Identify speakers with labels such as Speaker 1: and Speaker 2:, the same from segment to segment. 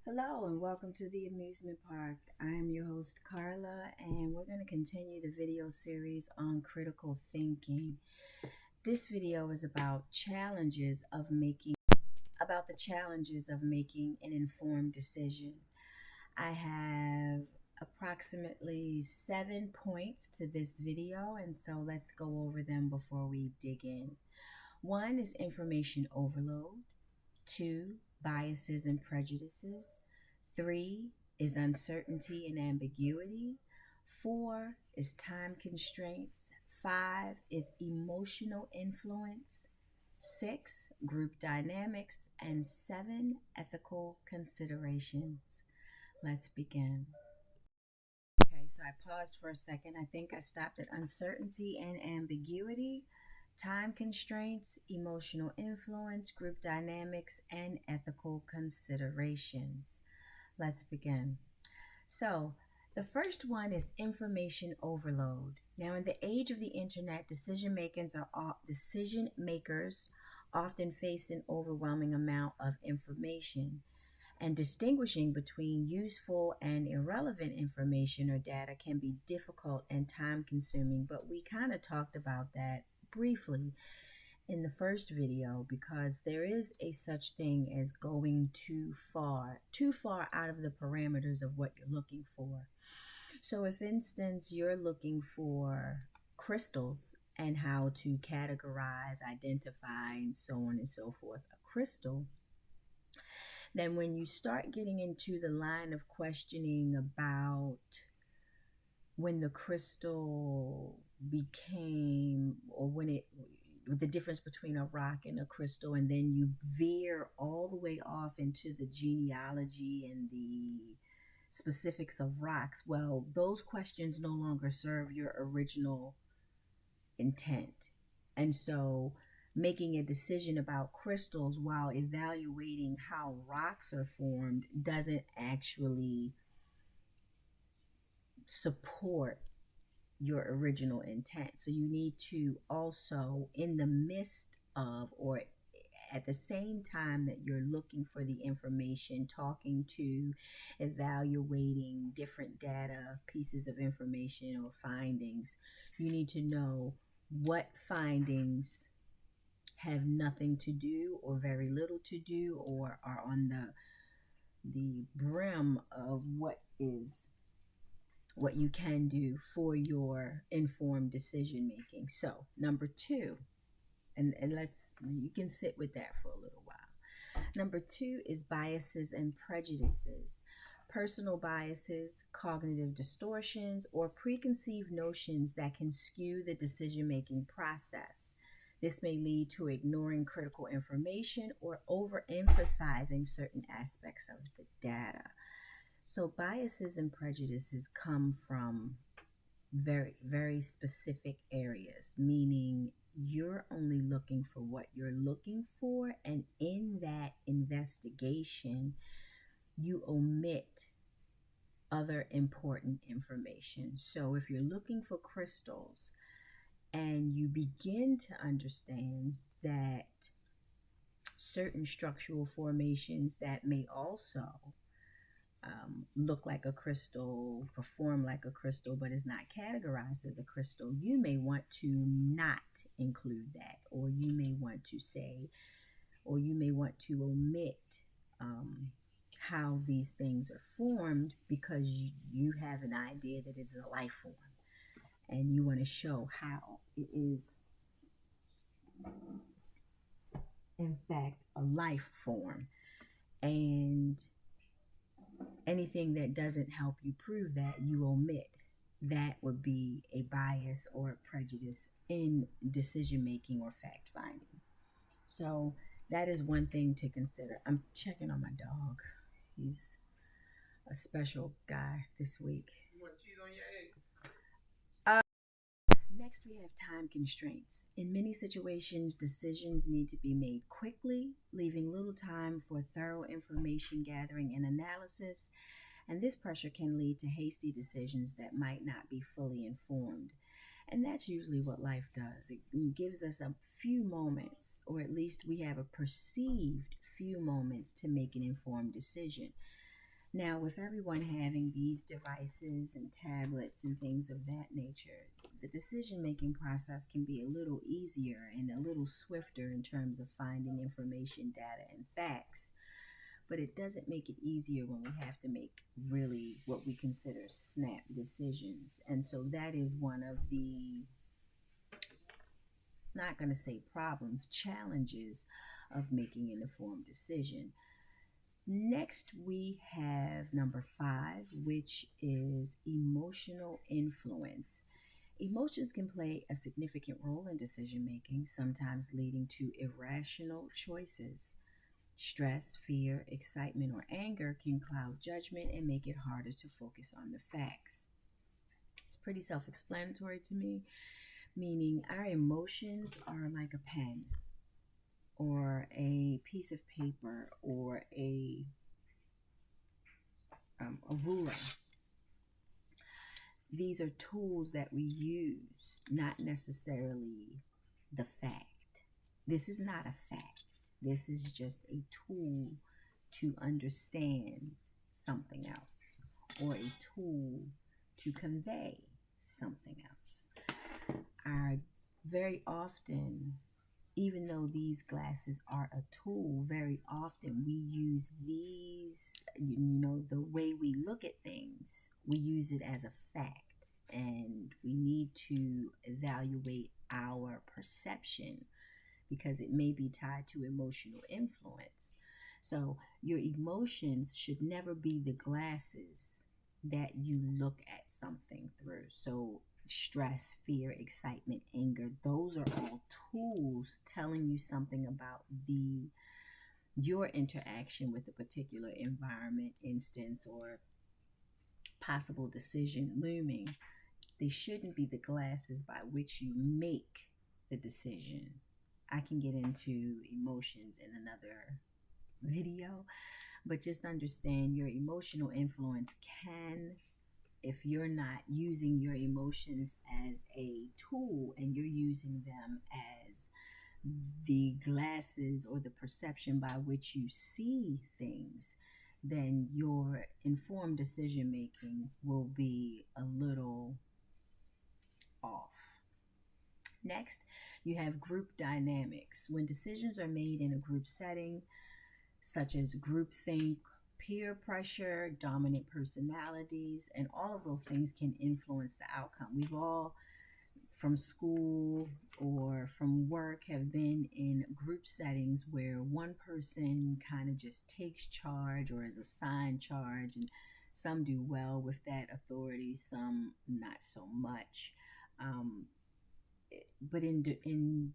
Speaker 1: Hello and welcome to the amusement park. I am your host Carla, and we're going to continue the video series on critical thinking. This video is about the challenges of making an informed decision. I have approximately 7 points to this video, and so let's go over them before we dig in. 1 is information overload. 2, biases and prejudices. 3 is uncertainty and ambiguity. 4 is time constraints. 5 is emotional influence. 6, group dynamics. And 7, ethical considerations. Let's begin. Okay, so I paused for a second. I think I stopped at uncertainty and ambiguity, time constraints, emotional influence, group dynamics, and ethical considerations. Let's begin. So, the first one is information overload. Now, in the age of the internet, decision makers often face an overwhelming amount of information, and distinguishing between useful and irrelevant information or data can be difficult and time consuming, but we kind of talked about that briefly in the first video, because there is a such thing as going too far out of the parameters of what you're looking for. So if, for instance, you're looking for crystals and how to categorize, identify, and so on and so forth, a crystal, then when you start getting into the line of questioning about when the crystal became, or when it, the difference between a rock and a crystal, and then you veer all the way off into the genealogy and the specifics of rocks, well, those questions no longer serve your original intent. And so making a decision about crystals while evaluating how rocks are formed doesn't actually support your original intent. So you need to also, in the midst of, or at the same time that you're looking for the information, talking to, evaluating different data, pieces of information or findings, you need to know what findings have nothing to do or very little to do, or are on the brim of what you can do for your informed decision making. So number 2, and you can sit with that for a little while. Number 2 is biases and prejudices. Personal biases, cognitive distortions, or preconceived notions that can skew the decision making process. This may lead to ignoring critical information or overemphasizing certain aspects of the data. So biases and prejudices come from very, very specific areas, meaning you're only looking for what you're looking for, and in that investigation, you omit other important information. So if you're looking for crystals and you begin to understand that certain structural formations that may also look like a crystal, perform like a crystal, but is not categorized as a crystal, you may want to not include that, or you may want to say, or you may want to omit how these things are formed, because you have an idea that it's a life form and you want to show how it is in fact a life form. And anything that doesn't help you prove that, you omit. That would be a bias or a prejudice in decision making or fact finding. So that is one thing to consider. I'm checking on my dog. He's a special guy this week.
Speaker 2: You want cheese on your eggs?
Speaker 1: Next, we have time constraints. In many situations, decisions need to be made quickly, leaving little time for thorough information gathering and analysis, and this pressure can lead to hasty decisions that might not be fully informed. And that's usually what life does. It gives us a few moments, or at least we have a perceived few moments, to make an informed decision. Now, with everyone having these devices and tablets and things of that nature, the decision making process can be a little easier and a little swifter in terms of finding information, data, and facts. But it doesn't make it easier when we have to make really what we consider snap decisions. And so that is one of the, not going to say problems, challenges of making an informed decision. Next, we have number 5, which is emotional influence. Emotions can play a significant role in decision making, sometimes leading to irrational choices. Stress, fear, excitement, or anger can cloud judgment and make it harder to focus on the facts. It's pretty self explanatory to me, meaning our emotions are like a pen or a piece of paper or a ruler. These are tools that we use, not necessarily the fact. This is not a fact. This is just a tool to understand something else or a tool to convey something else. Very often, even though these glasses are a tool, very often we use these, the way we look at things, we use it as a fact. And we need to evaluate our perception because it may be tied to emotional influence. So your emotions should never be the glasses that you look at something through. So stress, fear, excitement, anger, those are all tools telling you something about your interaction with a particular environment, instance, or possible decision looming. They shouldn't be the glasses by which you make the decision. I can get into emotions in another video, but just understand your emotional influence can, if you're not using your emotions as a tool and you're using them as the glasses or the perception by which you see things, then your informed decision making will be a little off. Next, you have group dynamics. When decisions are made in a group setting, such as groupthink, peer pressure, dominant personalities, and all of those things can influence the outcome. We've all, from school or from work, have been in group settings where one person kind of just takes charge or is assigned charge, and some do well with that authority, some not so much. But in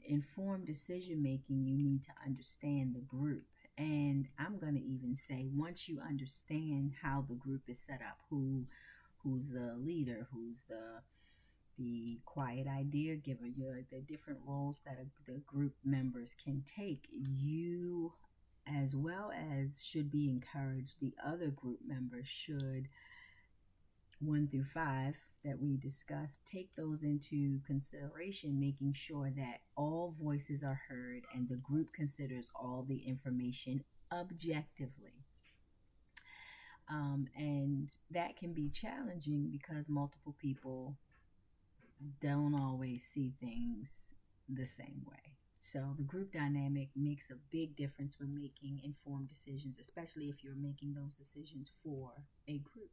Speaker 1: informed decision making, you need to understand the group. And I'm going to even say, once you understand how the group is set up, who's the leader, who's the quiet idea giver, the different roles that the group members can take, you as well as should be encouraged, the other group members should, 1 through 5 that we discussed, take those into consideration, making sure that all voices are heard and the group considers all the information objectively. And that can be challenging because multiple people don't always see things the same way. So the group dynamic makes a big difference when making informed decisions, especially if you're making those decisions for a group.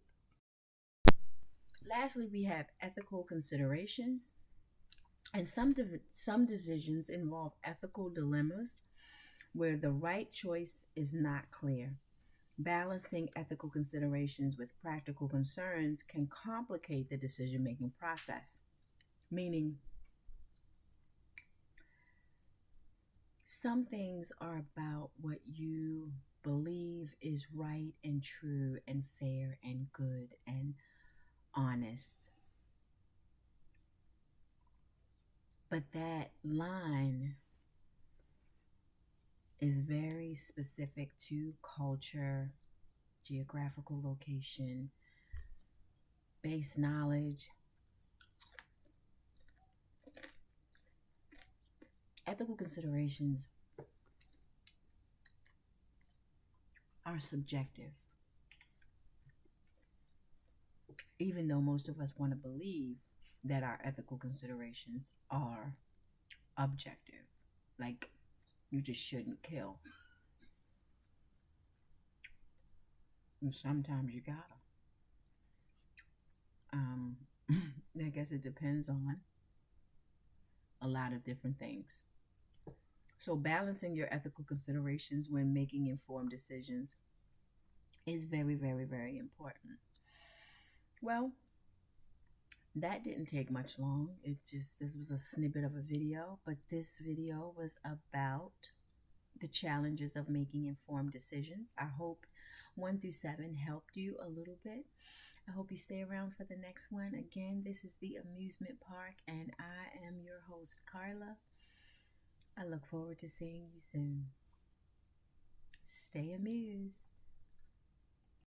Speaker 1: Lastly, we have ethical considerations, and some decisions involve ethical dilemmas where the right choice is not clear. Balancing ethical considerations with practical concerns can complicate the decision-making process, meaning some things are about what you believe is right and true and fair and good and honest. But that line is very specific to culture, geographical location, base knowledge. Ethical considerations are subjective. even though most of us want to believe that our ethical considerations are objective, like you just shouldn't kill. And sometimes you gotta. Um, I guess it depends on a lot of different things. So, balancing your ethical considerations when making informed decisions is very, very, very important. Well, that didn't take much long. This was a snippet of a video, but this video was about the challenges of making informed decisions. I hope 1 through 7 helped you a little bit. I hope you stay around for the next one. Again, this is the amusement park, and I am your host, Carla. I look forward to seeing you soon. Stay amused.